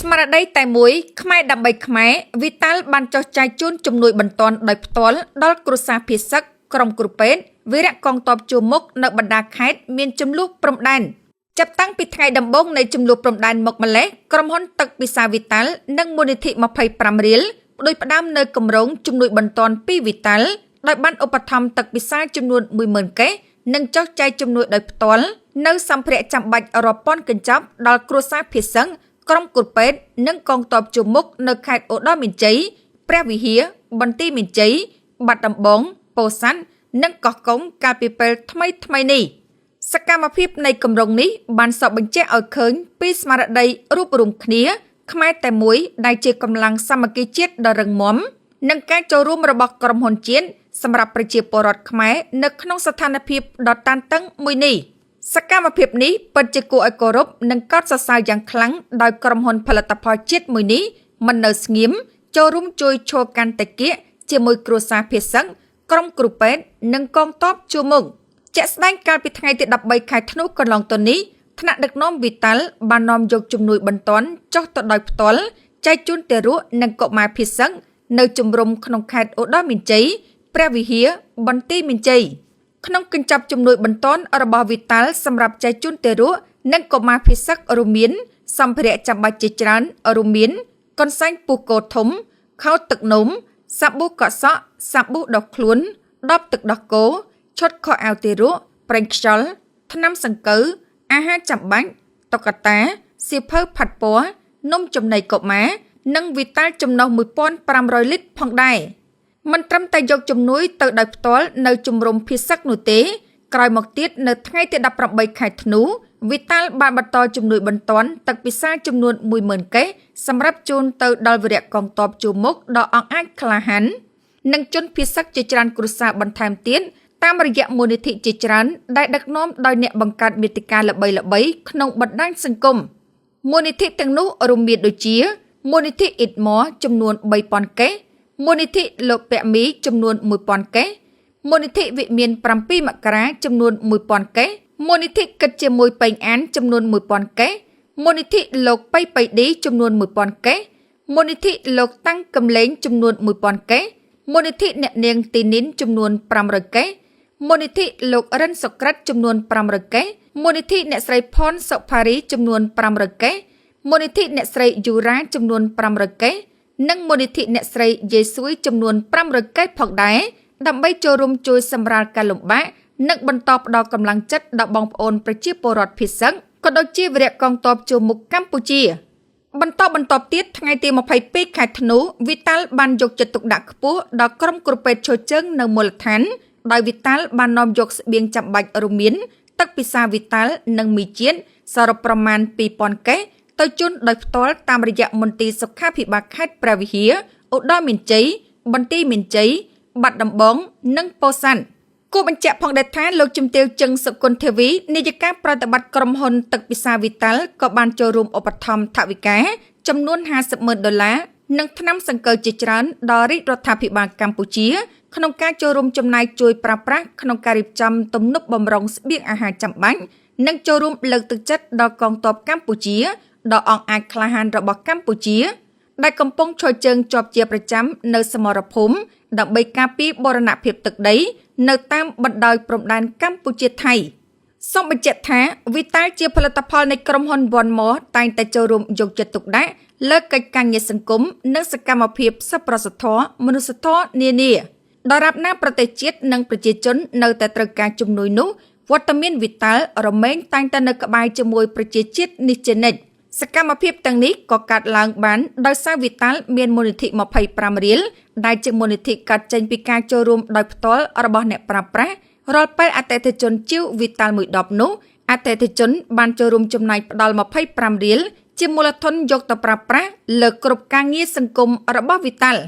ស្មារតីតែមួយខ្មែរដើម្បីខ្មែរវីតាល់បានចោះចាយជូនជំនួយបន្ទាន់ដោយផ្ទាល់ដល់គ្រួសារភៀសឹកក្រុមគ្រូពេទ្យវីរៈកងទ័ពជួរមុខនៅបណ្ដាខេត្តមានចំនួនព្រំដែនចាប់តាំងពីថ្ងៃដំបូងនៃចំនួនព្រំដែនមកម្លេះក្រុមហ៊ុនទឹកពិសាវីតាល់និងមូលនិធិ25រៀលផ្ដួចផ្ដើមនៅគម្រោងជំនួយបន្ទាន់ពីវីតាល់ដោយបានឧបត្ថម្ភទឹកពិសាចំនួន 10000 កេសនិងចោះចាយជំនួយដោយផ្ទាល់នៅសម្ភារៈចាំបាច់រាប់ពាន់កញ្ចប់ដល់គ្រួសារភៀសឹកក្រុមគ្រូពេទ្យនិងកងទ័ពជួរមុខនៅខេត្តឧត្តរមានជ័យព្រះវិហារបន្ទាយមានជ័យបាត់ដំបងពោធិ៍សាត់និងកោះកុងកាលពីពេលថ្មីនេះសកម្មភាពនៃគម្រោងនេះបានសបញ្ជាក់ឲ្យឃើញពីស្មារតីរួបរวมគ្នាខ្មែរតែមួយដែលជាកម្លាំងសាមគ្គីជាតិដ៏រឹងមាំនិងការចូលរួមរបស់ក្រុមហ៊ុនជាតិសម្រាប់ប្រជាពលរដ្ឋខ្មែរនៅក្នុងស្ថានភាពដ៏តានតឹងមួយនេះសកម្មភាពនេះពិតជាគួរឲ្យគោរពនិងកោតសរសើរយ៉ាងខ្លាំងដោយក្រុមហ៊ុនផលិតផលជាតិមួយនេះមិននៅស្ងៀមចូលរួមជួយឈរកាន់តាគៀកជាមួយគ្រួសារភៀសឹកក្រុមគ្រូពេទ្យនិងកងទ័ពជួរមុខជាក់ស្ដែងកាលពីថ្ងៃទី13ខែធ្នូកន្លងទៅនេះថ្នាក់ដឹកនាំវីតាល់បាននាំយកជំនួយបន្ទាន់ចុះទៅដោយផ្ទាល់ចែកជូនទារកនិងកុមារភៀសឹកនៅជំរំក្នុងខេត្តឧត្តរមានជ័យព្រះវិហារបន្ទាយមានជ័យក្នុងកញ្ចប់ជំនួយបន្ទាន់របស់វីតាល់សម្រាប់ចែកជូនទារកនិងកុមារភេសជ្ជៈរួមមានសម្ភារៈចាំបាច់ជាច្រើនរួមមានកន្សែងពុះគោធំខោទឹកនោមសាប៊ូកក់សក់សាប៊ូដុសខ្លួនដបទឹកដោះគោឈុតខោអាវទារកប្រេងខ្យល់ថ្នាំសង្កូវអាហារចាំបាច់តុក្កតាសៀវភៅផាត់ពណ៌នំចំណីកុមារនិងវីតាល់ចំណុះ 1500 លីត្រផងដែរមិនត្រឹមតែយកជំនួយទៅដោយផ្ទាល់នៅជំរំភៀសឹកនោះទេក្រោយមកទៀតនៅថ្ងៃទី18ខែធ្នូវីតាល់បានបន្តជំនួយបន្ទាន់ទឹកពិសាចំនួន 10000 កេសសម្រាប់ជូនទៅដល់វីរៈកងទ័ពជួរមុខដ៏អង់អាចក្លាហាននិងជនភៀសឹកជាច្រើនគ្រួសារបន្ថែមទៀតតាមរយៈមូលនិធិជាច្រើនដែលដឹកនាំដោយអ្នកបង្កើតមាតិកាល្បីៗក្នុងបណ្ដាញសង្គមមូលនិធិទាំងនោះរួមមានដូចជាមូលនិធិ Itmore ចំនួន 3000 កេសមូលនិធិលោកពមីចំនួន 1000 កេសមូលនិធិវិមាន 7 មករាចំនួន 1000 កេសមូលនិធិគិតជាមួយពេញអានចំនួន 1000 កេសមូលនិធិលោកបៃឌីចំនួន 1000 កេសមូលនិធិលោកតាំងកំលែងចំនួន 1000 កេសមូលនិធិអ្នកនាងទីនិនចំនួន 500 កេសមូលនិធិលោករិនសុក្រិតចំនួន 500 កេសមូលនិធិអ្នកស្រីផនសុផារីចំនួន 500 កេសមូលនិធិអ្នកស្រីយូរ៉ាចំនួន 500 កេសនិងមូលនិធិអ្នកស្រីយេស៊ុយចំនួន 500 កេសផងដែរដើម្បីចូលរួមជួយសម្រាលការលំបាកនិងបន្តផ្ដល់កម្លាំងចិត្តដល់បងប្អូនប្រជាពលរដ្ឋភៀសឹកក៏ដូចជាវីរៈកងទ័ពជួរមុខកម្ពុជាបន្តទៀតថ្ងៃទី22ខែធ្នូវីតាល់បានយកចិត្តទុកដាក់ខ្ពស់ដល់ក្រុមគ្រូពេទ្យឈរជើងនៅមូលដ្ឋានដោយវីតាល់បាននាំយកស្បៀងចាំបាច់រួមមានទឹកពិសាវីតាល់និងមីជាតិសរុបប្រមាណ 2000 កេសទៅជូនដោយផ្ទាល់តាមរយៈមន្ទីរសុខាភិបាលខេត្តព្រះវិហារឧត្តរមានជ័យបន្ទាយមានជ័យបាត់ដំបងនិងពោធិ៍សាត់គួរបញ្ជាក់ផងដែរថាលោកជំទាវជឹងសុគន្ធធាវីនាយិកាប្រតិបត្តិក្រុមហ៊ុនទឹកពិសាវីតាល់ក៏បានចូលរួមឧបត្ថម្ភថវិកាចំនួន $50,000 និងថ្នាំសង្កូវជាច្រើនដល់រាជរដ្ឋាភិបាលកម្ពុជាក្នុងការចូលរួមចំណាយជួយប្រើប្រាស់ក្នុងការរៀបចំទំនប់បម្រុងស្បៀងអាហារចាំបាច់និងចូលរួមលើកទឹកចិត្តដល់កងទ័ពកម្ពុជាដ៏អង់អាចក្លាហានរបស់កម្ពុជាដែលកំពុងឈរជើងជាប់ជាប្រចាំនៅសមរភូមិដើម្បីការពារបូរណភាពទឹកដីនៅតាមបណ្ដោយព្រំដែនកម្ពុជាថៃសូមបញ្ជាក់ថាវីតាល់ជាផលិតផលនៃក្រុមហ៊ុន One More តែងតែចូលរួមយកចិត្តទុកដាក់លើកិច្ចការងារសង្គមនិងសកម្មភាពសប្បុរសធម៌មនុស្សធម៌នានាដរាបណាប្រទេសជាតិនិងប្រជាជននៅតែត្រូវការជំនួយនោះវត្តមានវីតាល់រមែងតែងតែនៅក្បែរជាមួយប្រជាជាតិនេះជានិច្ចសកម្មភាពទាំងនេះក៏កើតឡើងបានដោយសារវីតាល់មានមូលនិធិ25រៀលដែលជាមូលនិធិកាត់ចេញពីការចូលរួមដោយផ្ទាល់របស់អ្នកប្រើប្រាស់រាល់ពេលអតិថិជនជាវវីតាល់មួយដបនោះអតិថិជនបានចូលរួមចំណាយផ្ដល់25រៀលជាមូលធនយកទៅប្រើប្រាស់លើគ្រប់ការងារសង្គមរបស់វីតាល់